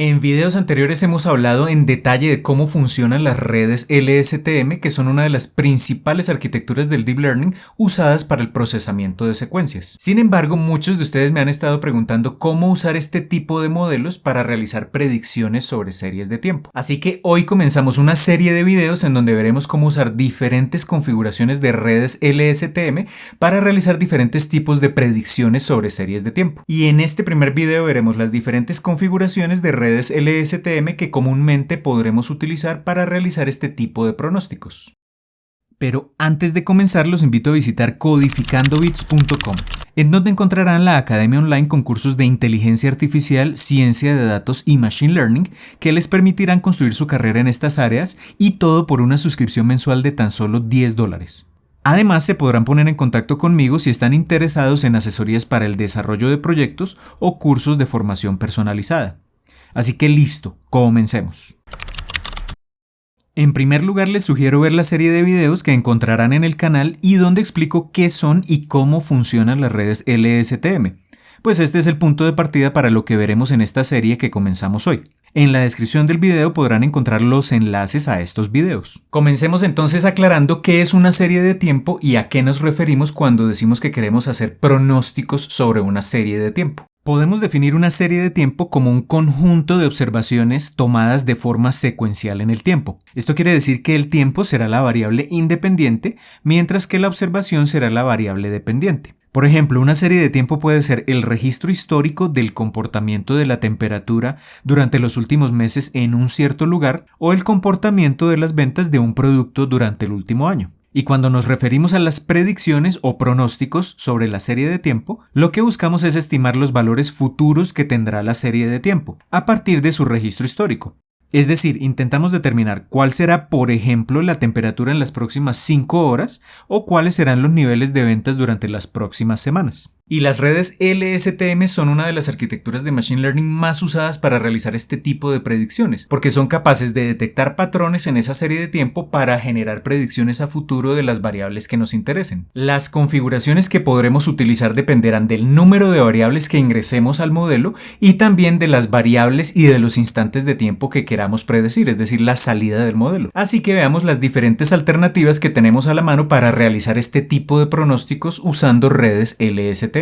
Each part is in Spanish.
En videos anteriores hemos hablado en detalle de cómo funcionan las redes LSTM, que son una de las principales arquitecturas del Deep Learning usadas para el procesamiento de secuencias. Sin embargo, muchos de ustedes me han estado preguntando cómo usar este tipo de modelos para realizar predicciones sobre series de tiempo. Así que hoy comenzamos una serie de videos en donde veremos cómo usar diferentes configuraciones de redes LSTM para realizar diferentes tipos de predicciones sobre series de tiempo. Y en este primer video veremos las diferentes configuraciones de redes LSTM que comúnmente podremos utilizar para realizar este tipo de pronósticos. Pero antes de comenzar los invito a visitar codificandobits.com, en donde encontrarán la academia online con cursos de inteligencia artificial, ciencia de datos y machine learning que les permitirán construir su carrera en estas áreas, y todo por una suscripción mensual de tan solo $10. Además, se podrán poner en contacto conmigo si están interesados en asesorías para el desarrollo de proyectos o cursos de formación personalizada. Así que listo, comencemos. En primer lugar, les sugiero ver la serie de videos que encontrarán en el canal y donde explico qué son y cómo funcionan las redes LSTM. Pues este es el punto de partida para lo que veremos en esta serie que comenzamos hoy. En la descripción del video podrán encontrar los enlaces a estos videos. Comencemos entonces aclarando qué es una serie de tiempo y a qué nos referimos cuando decimos que queremos hacer pronósticos sobre una serie de tiempo. Podemos definir una serie de tiempo como un conjunto de observaciones tomadas de forma secuencial en el tiempo. Esto quiere decir que el tiempo será la variable independiente, mientras que la observación será la variable dependiente. Por ejemplo, una serie de tiempo puede ser el registro histórico del comportamiento de la temperatura durante los últimos meses en un cierto lugar o el comportamiento de las ventas de un producto durante el último año. Y cuando nos referimos a las predicciones o pronósticos sobre la serie de tiempo, lo que buscamos es estimar los valores futuros que tendrá la serie de tiempo a partir de su registro histórico. Es decir, intentamos determinar cuál será, por ejemplo, la temperatura en las próximas 5 horas o cuáles serán los niveles de ventas durante las próximas semanas. Y las redes LSTM son una de las arquitecturas de Machine Learning más usadas para realizar este tipo de predicciones, porque son capaces de detectar patrones en esa serie de tiempo para generar predicciones a futuro de las variables que nos interesen. Las configuraciones que podremos utilizar dependerán del número de variables que ingresemos al modelo y también de las variables y de los instantes de tiempo que queramos predecir, es decir, la salida del modelo. Así que veamos las diferentes alternativas que tenemos a la mano para realizar este tipo de pronósticos usando redes LSTM.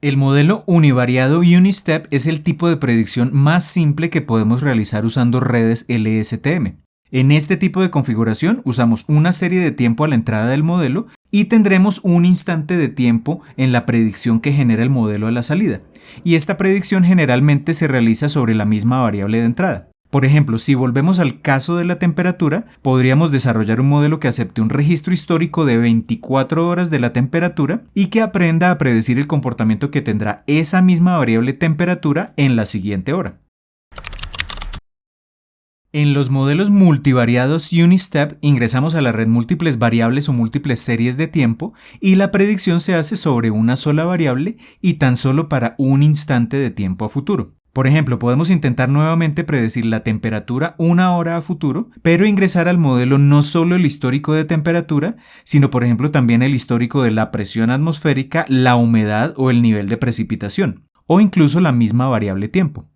El modelo univariado Unistep es el tipo de predicción más simple que podemos realizar usando redes LSTM. En este tipo de configuración usamos una serie de tiempo a la entrada del modelo y tendremos un instante de tiempo en la predicción que genera el modelo a la salida. Y esta predicción generalmente se realiza sobre la misma variable de entrada. Por ejemplo, si volvemos al caso de la temperatura, podríamos desarrollar un modelo que acepte un registro histórico de 24 horas de la temperatura y que aprenda a predecir el comportamiento que tendrá esa misma variable temperatura en la siguiente hora. En los modelos multivariados Unistep ingresamos a la red múltiples variables o múltiples series de tiempo y la predicción se hace sobre una sola variable y tan solo para un instante de tiempo a futuro. Por ejemplo, podemos intentar nuevamente predecir la temperatura una hora a futuro, pero ingresar al modelo no solo el histórico de temperatura, sino por ejemplo también el histórico de la presión atmosférica, la humedad o el nivel de precipitación, o incluso la misma variable tiempo.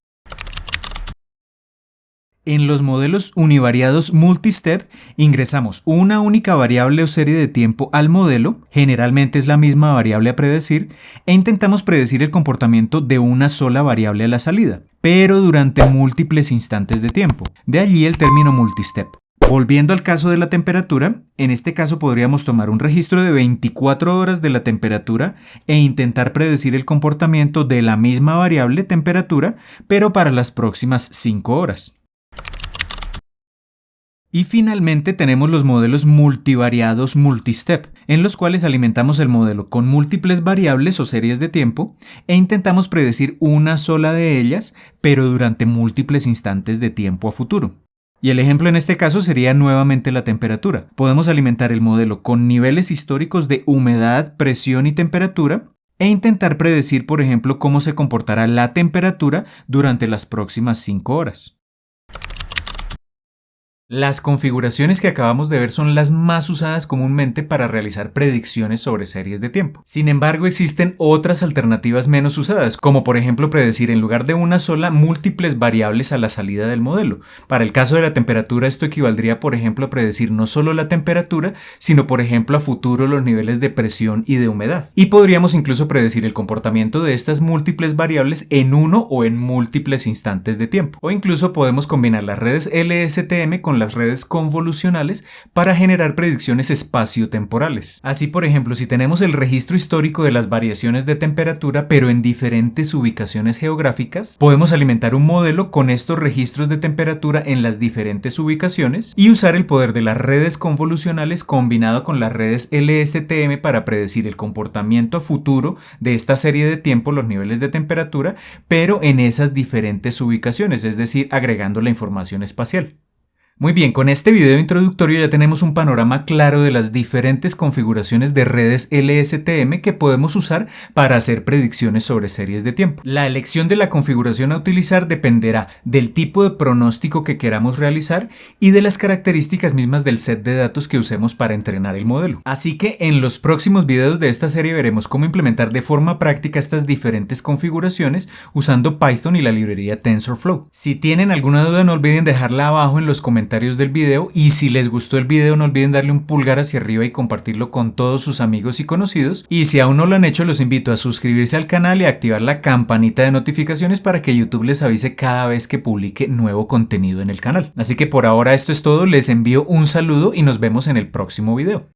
En los modelos univariados multistep ingresamos una única variable o serie de tiempo al modelo, generalmente es la misma variable a predecir, e intentamos predecir el comportamiento de una sola variable a la salida, pero durante múltiples instantes de tiempo. De allí el término multistep. Volviendo al caso de la temperatura, en este caso podríamos tomar un registro de 24 horas de la temperatura e intentar predecir el comportamiento de la misma variable temperatura, pero para las próximas 5 horas. Y finalmente tenemos los modelos multivariados multistep, en los cuales alimentamos el modelo con múltiples variables o series de tiempo e intentamos predecir una sola de ellas, pero durante múltiples instantes de tiempo a futuro. Y el ejemplo en este caso sería nuevamente la temperatura. Podemos alimentar el modelo con niveles históricos de humedad, presión y temperatura e intentar predecir, por ejemplo, cómo se comportará la temperatura durante las próximas 5 horas. Las configuraciones que acabamos de ver son las más usadas comúnmente para realizar predicciones sobre series de tiempo. Sin embargo, existen otras alternativas menos usadas, como por ejemplo predecir en lugar de una sola múltiples variables a la salida del modelo. Para el caso de la temperatura, esto equivaldría por ejemplo a predecir no solo la temperatura, sino por ejemplo a futuro los niveles de presión y de humedad. Y podríamos incluso predecir el comportamiento de estas múltiples variables en uno o en múltiples instantes de tiempo. O incluso podemos combinar las redes LSTM con las redes convolucionales para generar predicciones espaciotemporales. Así, por ejemplo, si tenemos el registro histórico de las variaciones de temperatura pero en diferentes ubicaciones geográficas, podemos alimentar un modelo con estos registros de temperatura en las diferentes ubicaciones y usar el poder de las redes convolucionales combinado con las redes LSTM para predecir el comportamiento a futuro de esta serie de tiempo, los niveles de temperatura, pero en esas diferentes ubicaciones, es decir, agregando la información espacial. Muy bien, con este video introductorio ya tenemos un panorama claro de las diferentes configuraciones de redes LSTM que podemos usar para hacer predicciones sobre series de tiempo. La elección de la configuración a utilizar dependerá del tipo de pronóstico que queramos realizar y de las características mismas del set de datos que usemos para entrenar el modelo. Así que en los próximos videos de esta serie veremos cómo implementar de forma práctica estas diferentes configuraciones usando Python y la librería TensorFlow. Si tienen alguna duda no olviden dejarla abajo en los comentarios del video, y si les gustó el video no olviden darle un pulgar hacia arriba y compartirlo con todos sus amigos y conocidos, y si aún no lo han hecho los invito a suscribirse al canal y a activar la campanita de notificaciones para que YouTube les avise cada vez que publique nuevo contenido en el canal. Así que por ahora esto es todo, les envío un saludo y nos vemos en el próximo video.